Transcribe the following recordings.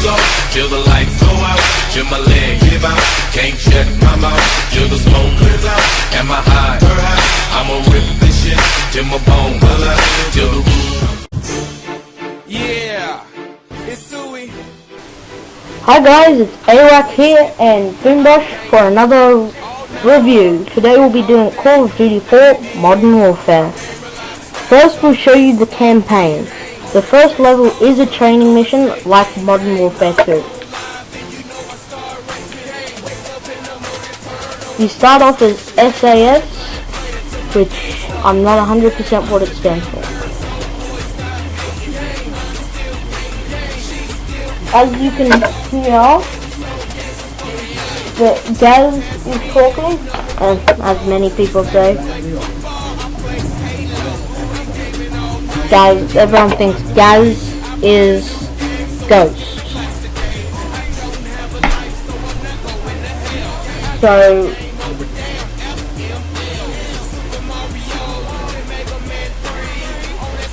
go till the lights go out, till my leg give out. Can't shut my mouth till the smoke clears out. Am I high? I'ma rip this shit till my bone pull out, till the roof. Yeah, it's Suey. Hi guys, it's AWAC here and Boombosh for another review. Today we'll be doing Call of Duty 4 Modern Warfare. First we'll show you the campaign. The first level is a training mission like Modern Warfare 2. You start off as SAS, which I'm not 100% what it stands for. As you can hear, the Gaz is talking, as many people say. Gaz, everyone thinks Gaz is Ghost. So,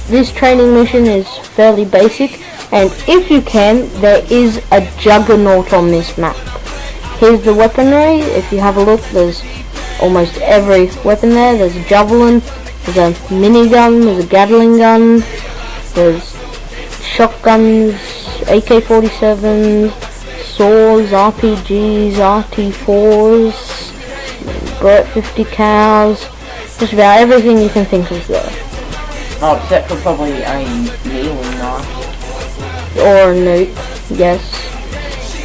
this training mission is fairly basic. And if you can, there is a Juggernaut on this map. Here's the weaponry. If you have a look, there's almost every weapon there. There's a Javelin, there's a minigun, there's a Gatling gun, there's shotguns, AK-47s, swords, RPGs, RT4s, Burt 50 cows, just about everything you can think of there. Oh, except for probably a kneeling knife. Or a nuke, yes.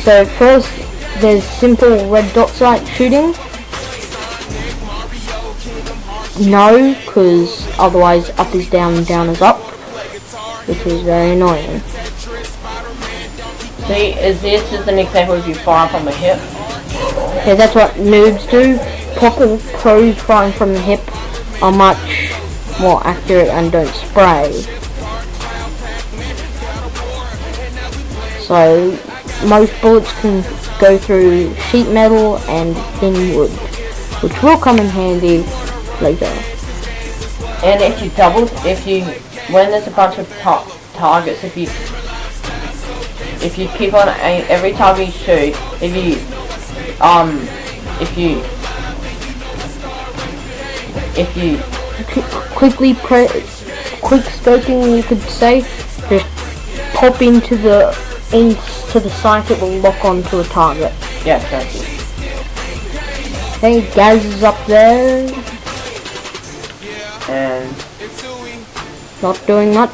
So first, there's simple red dot sight shooting. No, because otherwise up is down and down is up, which is very annoying. See, this is an example of you fire from the hip. Yeah, that's what noobs do. Proper pros firing from the hip are much more accurate and don't spray. So, most bullets can go through sheet metal and thin wood, which will come in handy later. And if you when there's a bunch of targets, if you keep on every time you shoot, if you quick scoping, you could say, just pop into the sight, it will lock onto a target. Yeah, thank you. Okay, Gaz is up there. And not doing much.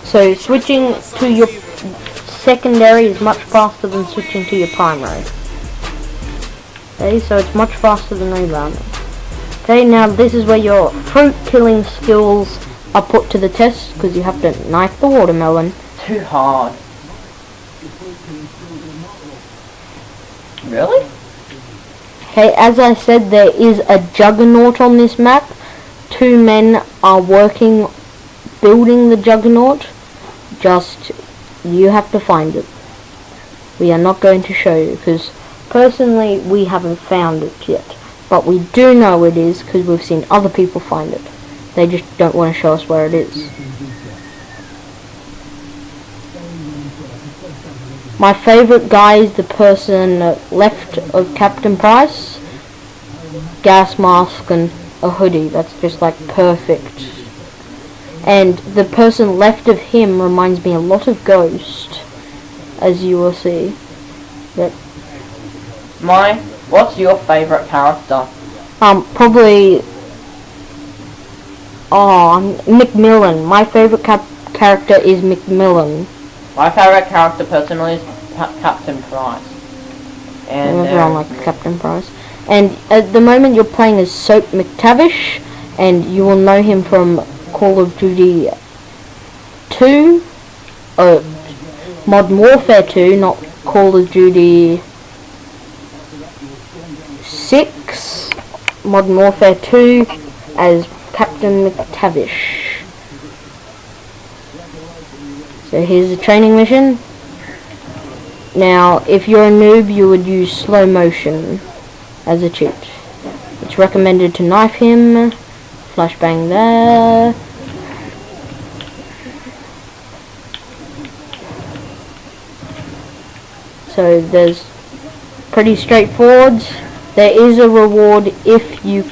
So switching to your secondary is much faster than switching to your primary. Okay, so it's much faster than rebounding. Okay, now this is where your fruit killing skills are put to the test, because you have to knife the watermelon. Too hard. Really? Okay, as I said, there is a Juggernaut on this map. 2 men are working, building the Juggernaut. Just, you have to find it. We are not going to show you, because personally, we haven't found it yet. But we do know it is, because we've seen other people find it. They just don't want to show us where it is. My favourite guy is the person left of Captain Price. Gas mask and a hoodie. That's just like perfect. And the person left of him reminds me a lot of Ghost, as you will see. What's your favourite character? Probably McMillan. My favourite character is McMillan. My favourite character personally is Captain Price. And everyone likes Captain Price. And at the moment you're playing as Soap McTavish, and you will know him from Call of Duty 2, Modern Warfare 2, not Call of Duty 6, Modern Warfare 2 as Captain McTavish. So here's the training mission. Now, if you're a noob, you would use slow motion as a cheat. It's recommended to knife him, flashbang there. So there's pretty straightforward. There is a reward if you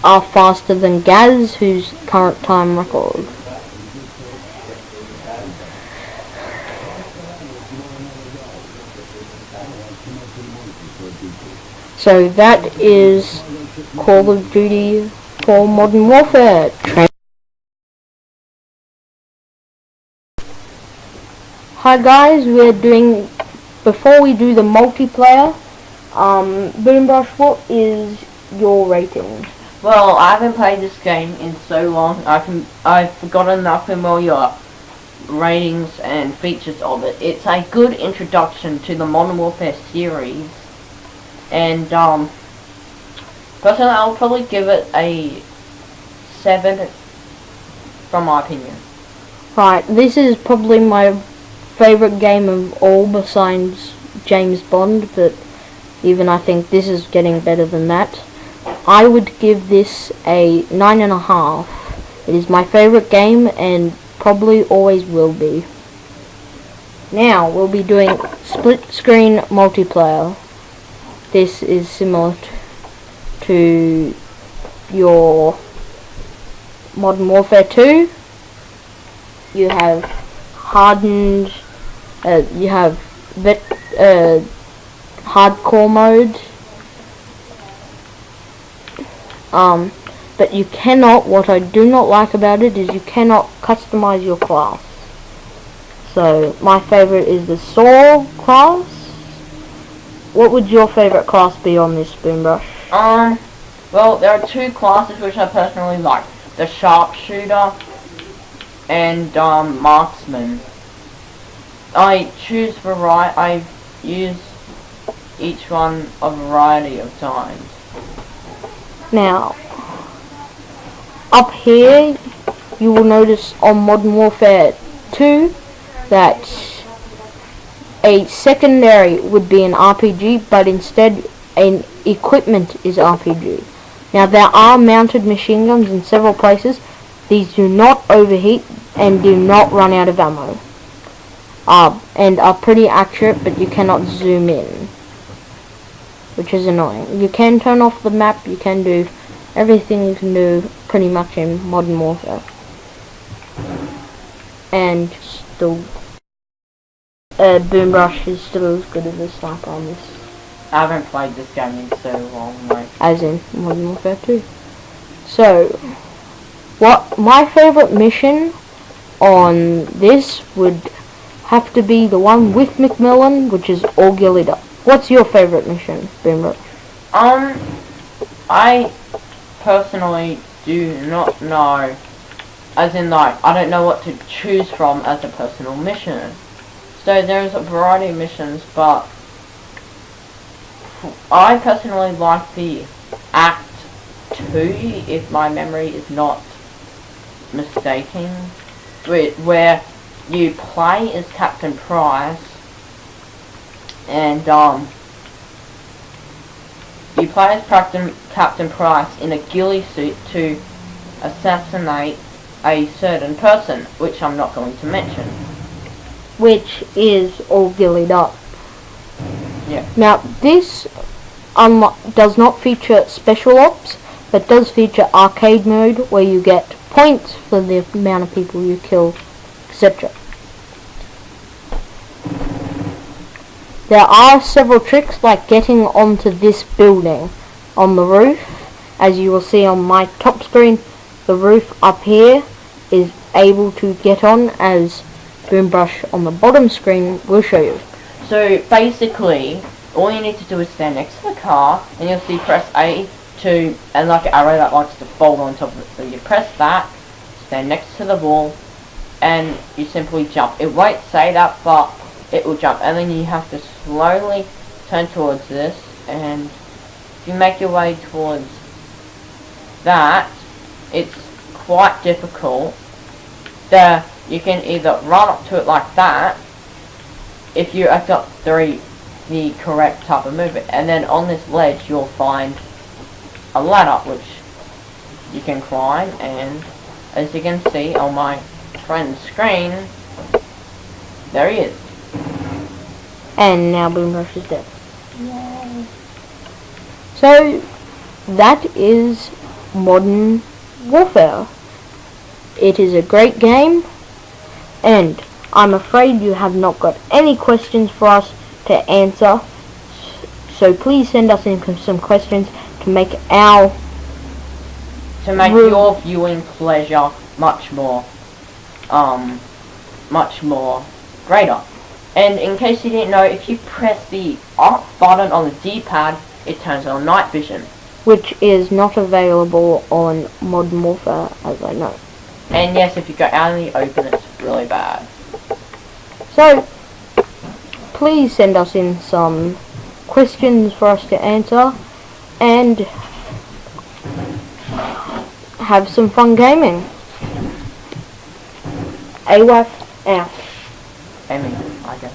are faster than Gaz, whose current time record. So that is Call of Duty for Modern Warfare. Hi guys, before we do the multiplayer, Boombrush, what is your rating? Well, I haven't played this game in so long. I've forgotten nothing all your ratings and features of it. It's a good introduction to the Modern Warfare series, and personally, I'll probably give it a 7 from my opinion. Right, this is probably my favourite game of all besides James Bond, but even I think this is getting better than that. I would give this a 9.5. It is my favourite game and probably always will be. Now we'll be doing split screen multiplayer. This is similar to your Modern Warfare 2. You have hardened, you have hardcore mode, but you cannot, what I do not like about it is you cannot customize your class. So my favorite is the SAW class. What would your favorite class be on this, Boombrush? Well, there are two classes which I personally like: the sharpshooter and marksman. I've used each one a variety of times. Now, up here, you will notice on Modern Warfare 2 that a secondary would be an RPG, but instead an equipment is RPG. Now, there are mounted machine guns in several places. These do not overheat and do not run out of ammo. And are pretty accurate, but you cannot zoom in, which is annoying. You can turn off the map, you can do everything you can do pretty much in Modern Warfare. And still, Boombrush is still as good as a sniper on this. I haven't played this game in so long, like. As in Modern Warfare 2. So, what my favourite mission on this would have to be the one with McMillan, which is All Gillied Up. What's your favourite mission, Boombrush? I personally do not know. As in, like, I don't know what to choose from as a personal mission. So there's a variety of missions, but I personally like the Act 2, if my memory is not mistaken, where you play as Captain Price, and you play as Captain Price in a ghillie suit to assassinate a certain person, which I'm not going to mention. Which is All Gillied Up. Yeah. Now, this does not feature special ops, but does feature arcade mode, where you get points for the amount of people you kill, etc. There are several tricks, like getting onto this building on the roof. As you will see on my top screen, the roof up here is able to get on, as Boombrush on the bottom screen will show you. So basically, all you need to do is stand next to the car, and you'll see press A to, and like an arrow that likes to fold on top of it. So you press that, stand next to the wall, and you simply jump. It won't say that, but it will jump, and then you have to slowly turn towards this, and if you make your way towards that, it's quite difficult. You can either run up to it like that, if you have got the correct type of movement, and then on this ledge you'll find a ladder which you can climb, and as you can see on my friend's screen, there he is. And now Boom Rush is dead. So, that is Modern Warfare. It is a great game, and I'm afraid you have not got any questions for us to answer. So please send us in some questions to make your viewing pleasure much more greater. And in case you didn't know, if you press the up button on the D-pad, it turns on night vision, which is not available on Modern Warfare, as I know. And yes, if you go out in the open, it's really bad. So, please send us in some questions for us to answer, and have some fun gaming. AWAF out. I mean, I guess.